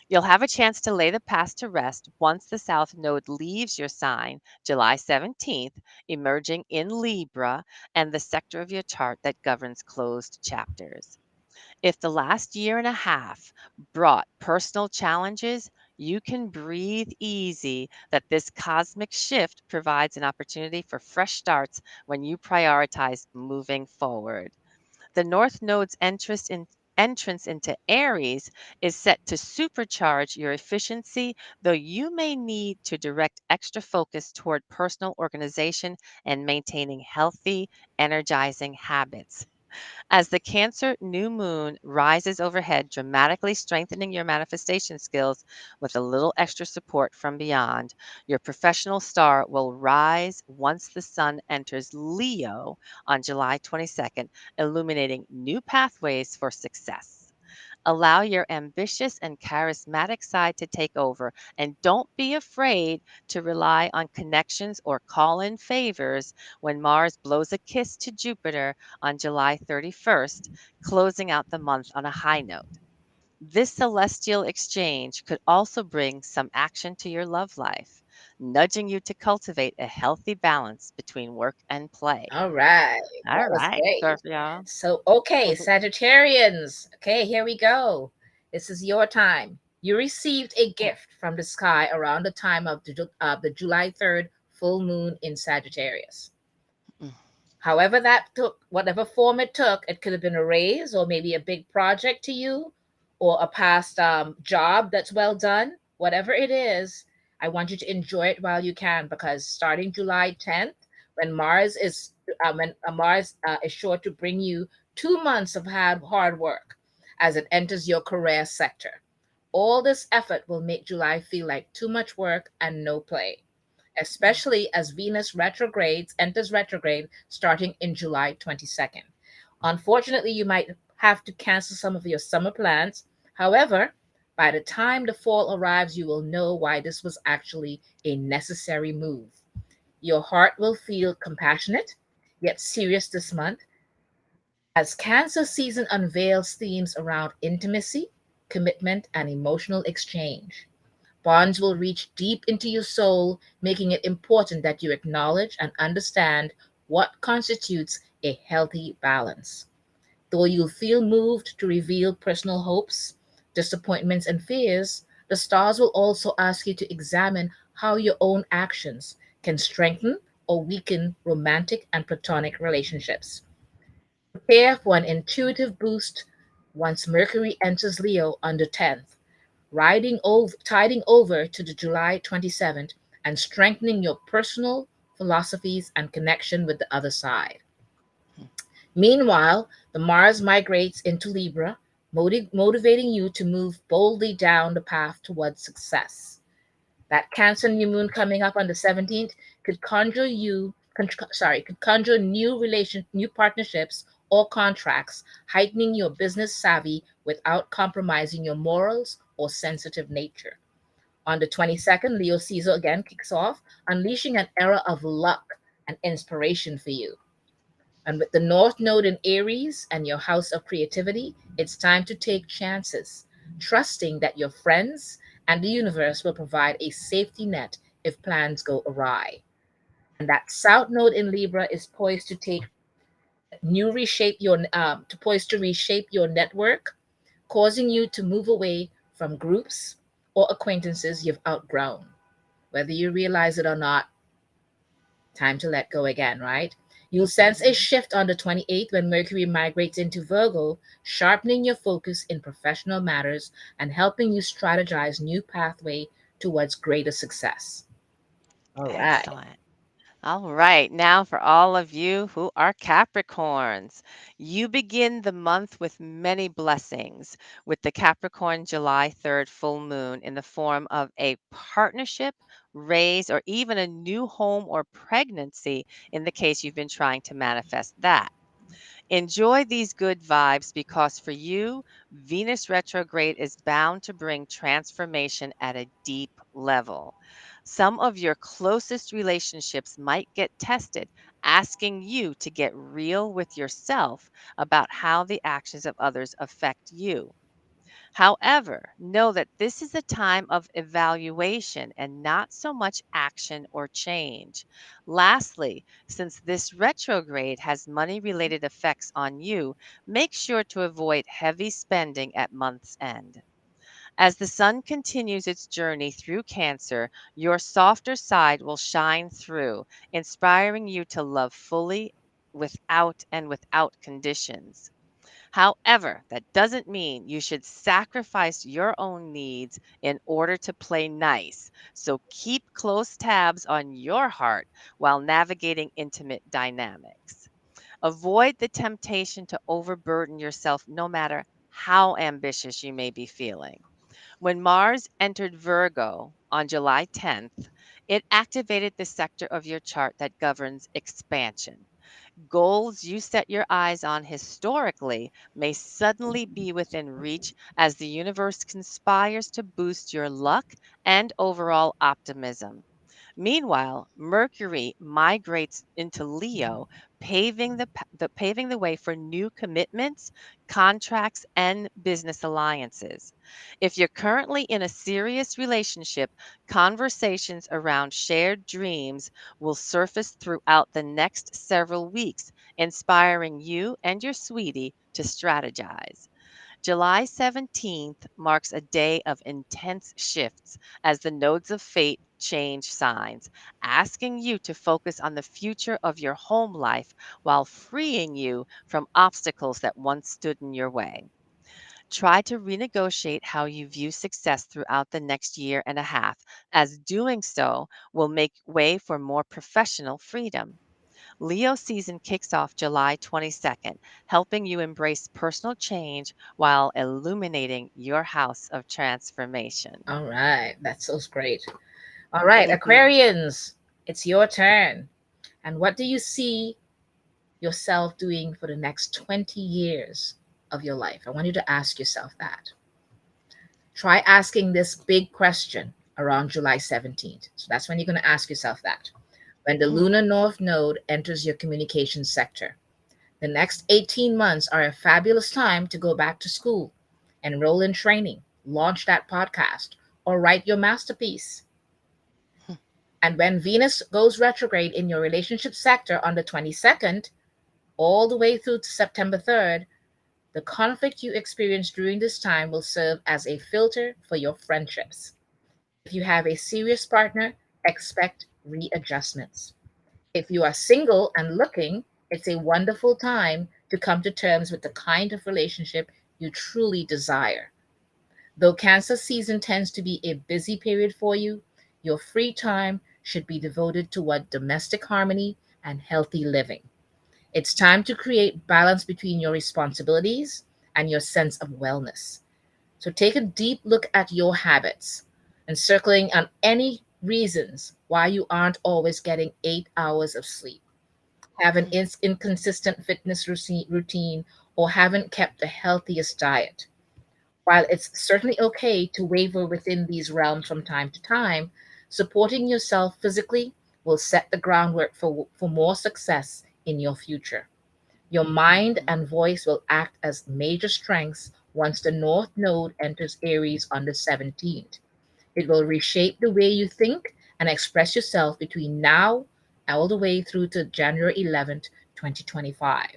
You'll have a chance to lay the past to rest once the South Node leaves your sign July 17th, emerging in Libra and the sector of your chart that governs closed chapters. If the last year and a half brought personal challenges, you can breathe easy that this cosmic shift provides an opportunity for fresh starts when you prioritize moving forward. The North Node's entrance into Aries is set to supercharge your efficiency, though you may need to direct extra focus toward personal organization and maintaining healthy, energizing habits. As the Cancer new moon rises overhead, dramatically strengthening your manifestation skills with a little extra support from beyond, your professional star will rise once the sun enters Leo on July 22nd, illuminating new pathways for success. Allow your ambitious and charismatic side to take over, and don't be afraid to rely on connections or call in favors when Mars blows a kiss to Jupiter on July 31st, closing out the month on a high note. This celestial exchange could also bring some action to your love life, nudging you to cultivate a healthy balance between work and play. All right. All That was right, great. Scorpio. So, okay, Sagittarians. Okay, here we go. This is your time. You received a gift from the sky around the time of the July 3rd full moon in Sagittarius. However, that took, whatever form it could have been a raise or maybe a big project to you or a past job that's well done. Whatever it is, I want you to enjoy it while you can because starting July 10th, when Mars is sure to bring you 2 months of hard work. as it enters your career sector. All this effort will make July feel like too much work and no play, especially as Venus retrogrades enters retrograde starting in July 22nd. Unfortunately, you might have to cancel some of your summer plans. However, by the time the fall arrives, you will know why this was actually a necessary move. Your heart will feel compassionate, yet serious this month, as Cancer season unveils themes around intimacy, commitment, and emotional exchange. Bonds will reach deep into your soul, making it important that you acknowledge and understand what constitutes a healthy balance. Though you'll feel moved to reveal personal hopes, disappointments, and fears, the stars will also ask you to examine how your own actions can strengthen or weaken romantic and platonic relationships. Prepare for an intuitive boost once Mercury enters Leo on the 10th, tiding over to the July 27th and strengthening your personal philosophies and connection with the other side. Meanwhile, the Mars migrates into Libra, motivating you to move boldly down the path towards success. That Cancer new moon coming up on the 17th could conjure new partnerships or contracts, heightening your business savvy without compromising your morals or sensitive nature. On the 22nd, Leo season again kicks off, unleashing an era of luck and inspiration for you. And with the North Node in Aries and your house of creativity, it's time to take chances, trusting that your friends and the universe will provide a safety net if plans go awry. And that South Node in Libra is poised to reshape your network, causing you to move away from groups or acquaintances you've outgrown. Whether you realize it or not, time to let go again, right? You'll sense a shift on the 28th when Mercury migrates into Virgo, sharpening your focus in professional matters and helping you strategize new pathway towards greater success. All right. Excellent. All right, now for all of you who are Capricorns, you begin the month with many blessings with the Capricorn July 3rd full moon in the form of a partnership, raise, or even a new home or pregnancy in the case you've been trying to manifest that. Enjoy these good vibes because for you, Venus retrograde is bound to bring transformation at a deep level. Some of your closest relationships might get tested, asking you to get real with yourself about how the actions of others affect you. However, know that this is a time of evaluation and not so much action or change. Lastly, since this retrograde has money related effects on you, make sure to avoid heavy spending at month's end. As the sun continues its journey through Cancer, your softer side will shine through, inspiring you to love fully without conditions. However, that doesn't mean you should sacrifice your own needs in order to play nice. So keep close tabs on your heart while navigating intimate dynamics. Avoid the temptation to overburden yourself no matter how ambitious you may be feeling. When Mars entered Virgo on July 10th, it activated the sector of your chart that governs expansion. Goals you set your eyes on historically may suddenly be within reach as the universe conspires to boost your luck and overall optimism. Meanwhile, Mercury migrates into Leo, paving the way for new commitments, contracts, and business alliances. If you're currently in a serious relationship, conversations around shared dreams will surface throughout the next several weeks, inspiring you and your sweetie to strategize. July 17th marks a day of intense shifts as the nodes of fate change signs, asking you to focus on the future of your home life while freeing you from obstacles that once stood in your way. Try to renegotiate how you view success throughout the next year and a half, as doing so will make way for more professional freedom. Leo season kicks off July 22nd, helping you embrace personal change while illuminating your house of transformation. All right. That's so great. All right, Thank you. Aquarians, it's your turn. And what do you see yourself doing for the next 20 years of your life? I want you to ask yourself that. Try asking this big question around July 17th. So that's when you're going to ask yourself that. When the Mhm. lunar north node enters your communication sector, the next 18 months are a fabulous time to go back to school, enroll in training, launch that podcast, or write your masterpiece. And when Venus goes retrograde in your relationship sector on the 22nd, all the way through to September 3rd, the conflict you experience during this time will serve as a filter for your friendships. If you have a serious partner, expect readjustments. If you are single and looking, it's a wonderful time to come to terms with the kind of relationship you truly desire. Though Cancer season tends to be a busy period for you, your free time should be devoted toward domestic harmony and healthy living. It's time to create balance between your responsibilities and your sense of wellness. So take a deep look at your habits and circling on any reasons why you aren't always getting 8 hours of sleep, have an inconsistent fitness routine, or haven't kept the healthiest diet. While it's certainly okay to waver within these realms from time to time, supporting yourself physically will set the groundwork for more success in your future. Your mind Mhm. and voice will act as major strengths once the North Node enters Aries on the 17th. It will reshape the way you think and express yourself between now all the way through to January 11th, 2025.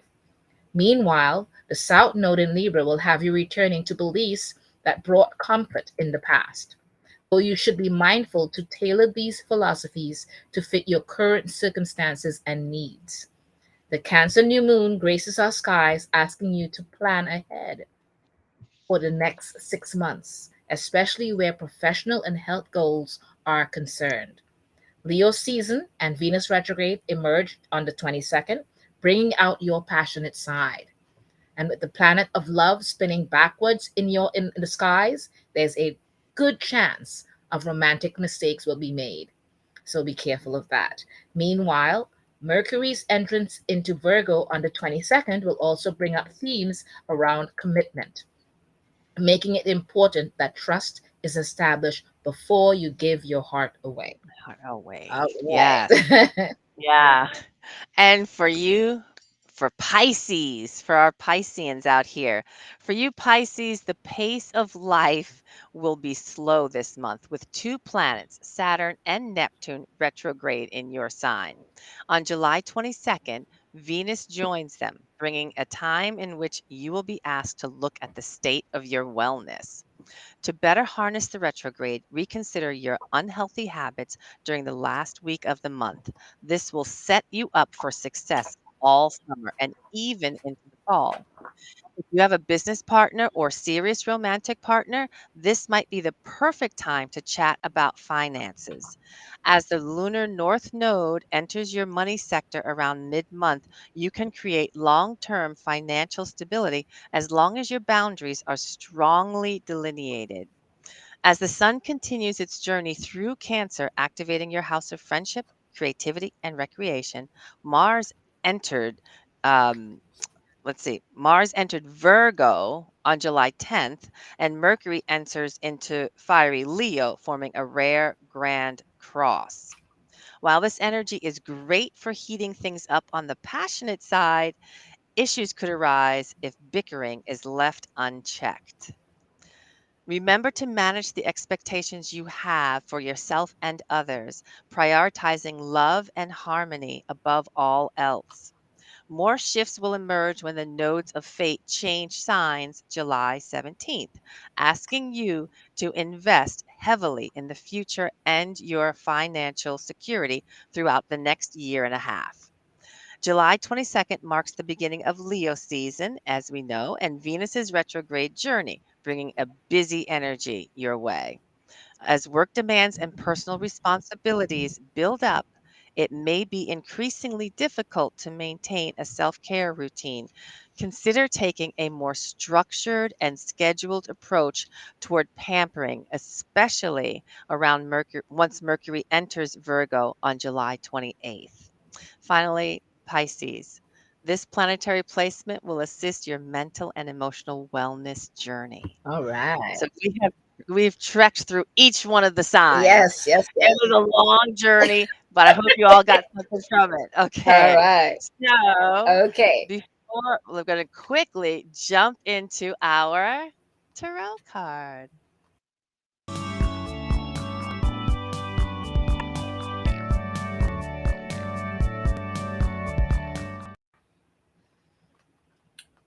Meanwhile, the South Node in Libra will have you returning to beliefs that brought comfort in the past. Though you should be mindful to tailor these philosophies to fit your current circumstances and needs. The Cancer new moon graces our skies, asking you to plan ahead for the next 6 months, especially where professional and health goals are concerned. Leo season and Venus retrograde emerge on the 22nd, bringing out your passionate side. And with the planet of love spinning backwards in the skies, there's a good chance of romantic mistakes will be made. So be careful of that. Meanwhile, Mercury's entrance into Virgo on the 22nd will also bring up themes around commitment, making it important that trust is established before you give your heart away. Oh, wait. All Yes. right. Yeah. And for you, for Pisces, for our Pisceans out here, for you Pisces, the pace of life will be slow this month with two planets, Saturn and Neptune, retrograde in your sign. On July 22nd, Venus joins them, bringing a time in which you will be asked to look at the state of your wellness. To better harness the retrograde, reconsider your unhealthy habits during the last week of the month. This will set you up for success all summer and even into the fall. If you have a business partner or serious romantic partner, this might be the perfect time to chat about finances. As the lunar north node enters your money sector around mid month, you can create long term financial stability as long as your boundaries are strongly delineated. As the sun continues its journey through Cancer, activating your house of friendship, creativity, and recreation, Mars entered um, Mars entered Virgo on July 10th, and Mercury enters into fiery Leo, forming a rare grand cross. While this energy is great for heating things up on the passionate side, issues could arise if bickering is left unchecked. Remember to manage the expectations you have for yourself and others, prioritizing love and harmony above all else. More shifts will emerge when the nodes of fate change signs July 17th, asking you to invest heavily in the future and your financial security throughout the next year and a half. July 22nd marks the beginning of Leo season, as we know, and Venus's retrograde journey, bringing a busy energy your way. As work demands and personal responsibilities build up, it may be increasingly difficult to maintain a self care routine. Consider taking a more structured and scheduled approach toward pampering, especially around Mercury once Mercury enters Virgo on July 28th. Finally, Pisces. This planetary placement will assist your mental and emotional wellness journey. All So right. we've trekked through each one of the signs. Yes, yes, It yes. was a long journey, but I hope you all got something from it. All Okay. right. So Okay. before we're going to quickly jump into our tarot card.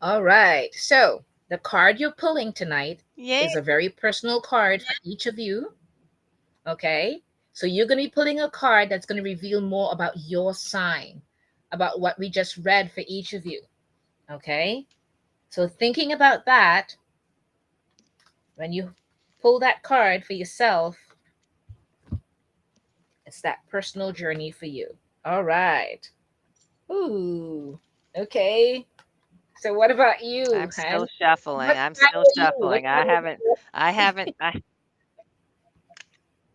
All right. So the card you're pulling tonight Yay. is a very personal card for each of you. Okay. So you're going to be pulling a card that's going to reveal more about your sign, about what we just read for each of you. Okay. So thinking about that, when you pull that card for yourself, it's that personal journey for you. All right. Ooh. Okay. So what about you, I'm still Han? shuffling. What I'm sign still are you? What shuffling. sign are you? I haven't I,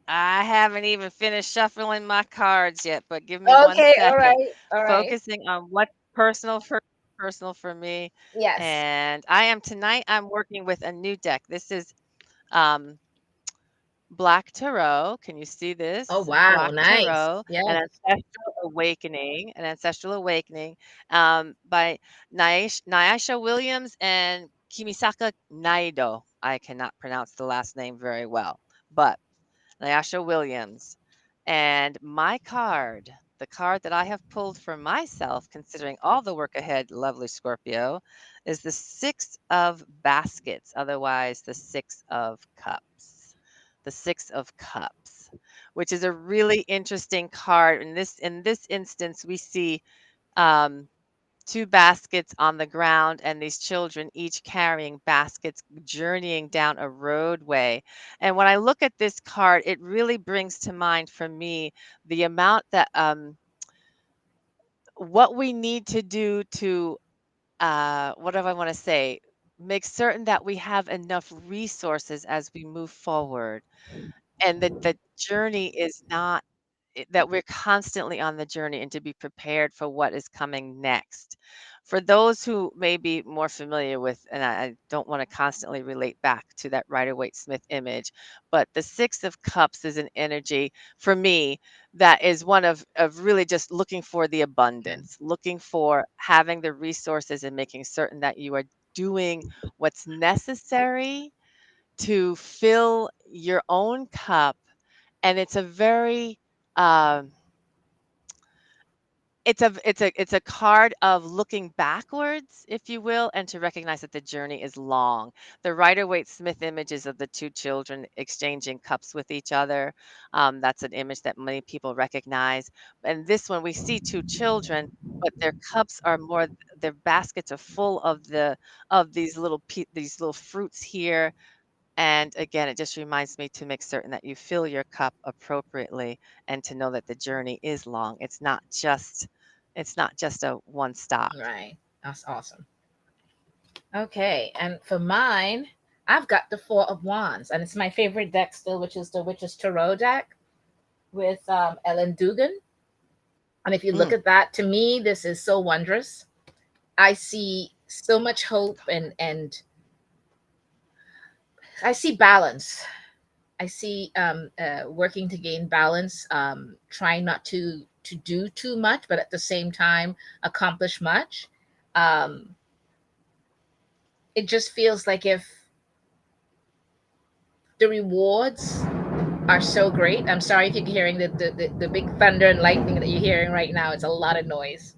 I haven't even finished shuffling my cards yet, but give me one Okay, all second. right, all right. Focusing on what's personal for me. Yes. And I'm working with a new deck. This is um Black Tarot. Can you see Oh this? wow, Black nice. Tarot, Yes. An Ancestral Awakening, by Nyasha Williams and Kimisaka Naido. I cannot pronounce the last name very well, but Nyasha Williams. And my card, the card that I have pulled for myself, considering all the work ahead, lovely Scorpio, is the Six of Baskets, otherwise the Six of Cups. The Six of Cups, which is a really interesting card. In this instance, we see um, two baskets on the ground and these children each carrying baskets journeying down a roadway. And when I look at this card, it really brings to mind for me the amount that what we need to do to what do I want to say? Make certain that we have enough resources as we move forward and that the journey is not that we're constantly on the journey and to be prepared for what is coming next. For those who may be more familiar with, and I don't want to constantly relate back to that Rider Waite Smith image, but the Six of Cups is an energy for me that is one of really just looking for the abundance, looking for having the resources and making certain that you are doing what's necessary to fill your own cup. And it's a very um, it's a card of looking backwards, if you will, and to recognize that the journey is long. The Rider Waite Smith images of the two children exchanging cups with each other. That's an image that many people recognize. And this one, we see two children, but their cups are more. Their baskets are full of these little fruits here. And again, it just reminds me to make certain that you fill your cup appropriately and to know that the journey is long. It's not just a one stop. Right. That's awesome. Okay. And for mine, I've got the Four of Wands, and it's my favorite deck still, which is the Witch's Tarot deck with Ellen Dugan. And if you look Mm, at that, to me, this is so wondrous. I see so much hope and I see balance. I see working to gain balance, trying not to do too much, but at the same time accomplish much. Um, it just feels like if the rewards are so great. I'm sorry if you're hearing the big thunder and lightning that you're hearing right now. It's a lot of noise.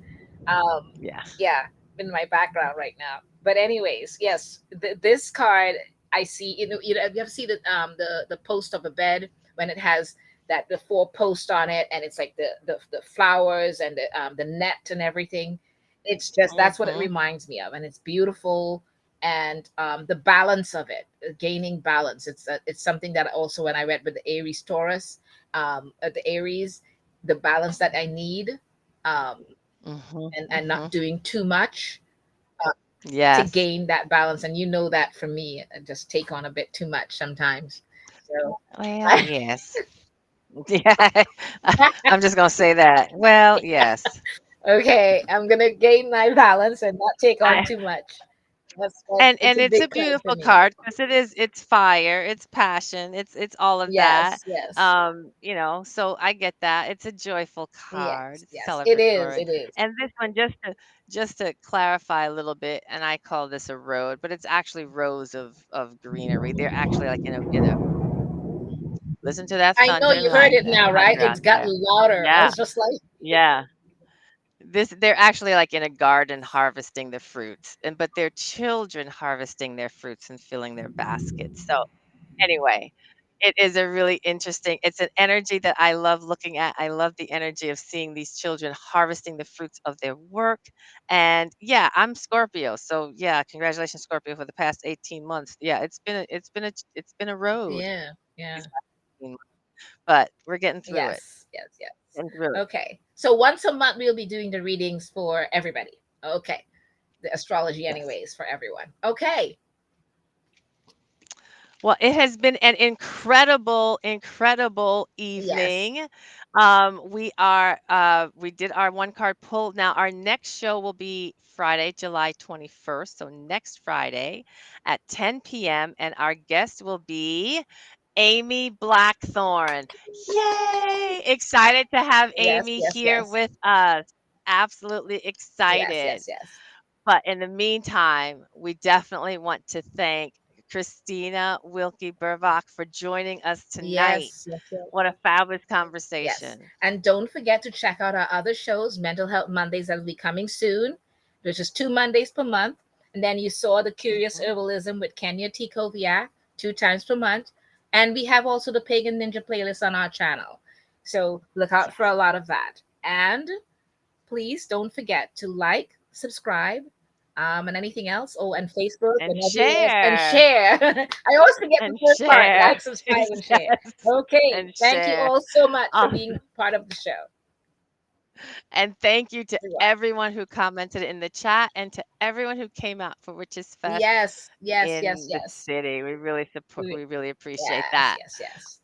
Um, yeah. yeah, in my background right now. But anyways, yes, this card I see. You ever see the post of a bed when it has that the four posts on it, and it's like the flowers and the net and everything. It's just that's what it Hmm. reminds me of, and it's beautiful. And the balance of it, gaining balance. It's something that also when I read with the Aries Taurus, the Aries. the balance that I need, um, Mhm. and not Mhm. doing too much to Yes. gain that balance. And you know that for me, I just take on a bit too much sometimes. So, Well, yes. Yeah. I'm just gonna say that. Well, yes. okay, I'm gonna gain my balance and not take on I too much. It's and a it's a big card for beautiful me. card because it's fire, it's passion, it's all of that. Yes, yes, So I get that. It's a joyful card, yes, it's yes. It is. celebratory. It is. And this one, just to clarify a little bit, and I call this a road, but it's actually rows of greenery. They're actually like in a listen to that I know thunder and you heard it lightning, now, right? thunder It's on got there. louder. I Yeah, was just like, yeah. They're actually like in a garden harvesting the fruits, and but they're children harvesting their fruits and filling their baskets. So anyway, it is a really interesting, it's an energy that I love looking at. I love the energy of seeing these children harvesting the fruits of their work. And yeah, I'm Scorpio. So yeah, congratulations Scorpio for the past 18 months. Yeah, it's been a road yeah, these yeah. past 18 months, but we're getting through it. Yes, yes, yes. Getting through it. Okay. So once a month we'll be doing the readings for everybody. Okay. The astrology Yes. anyways for everyone. Okay. Well, it has been an incredible, incredible Yes. evening. We did our one card pull. Now our next show will be Friday, July 21st. So next Friday at 10 p.m. And our guest will be Amy Blackthorn. Yay! Excited to have Yes, Amy yes, here yes. with us. Absolutely Yes, excited. yes, yes. But in the meantime, we definitely want to thank Christina Wilke-Burbach for joining us tonight. Yes, yes, yes. What a fabulous Yes. conversation. And don't forget to check out our other shows, Mental Health Mondays, that will be coming soon, which is 2 Mondays per month. And then you saw the Curious Mhm. Herbalism with Kenya T. Koviak 2 times per month. And we have also the Pagan Ninja playlist on our channel. So look out for Yes. a lot of that. And please don't forget to like, subscribe, and anything else. Oh, and Facebook And and everywhere else. And share. share. I always forget the And first part, share. like, subscribe, and share. Yes. Okay. And Thank you share. all so much for Oh, being part of the show. and thank you to Everyone. everyone who commented in the chat and to everyone who came out for Witches Fest Yes, yes, yes, in the yes. city. We really support, We- we really appreciate Yes, that. yes, yes.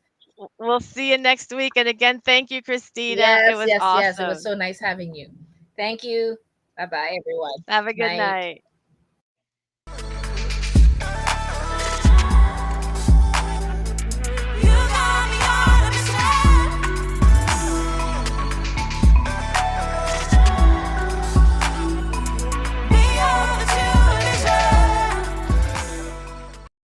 We'll see you next week. And again, thank you, Christina. It Yes, was yes, yes. It was awesome. so nice having you. Thank you. Bye bye, everyone. Have a good Night. night.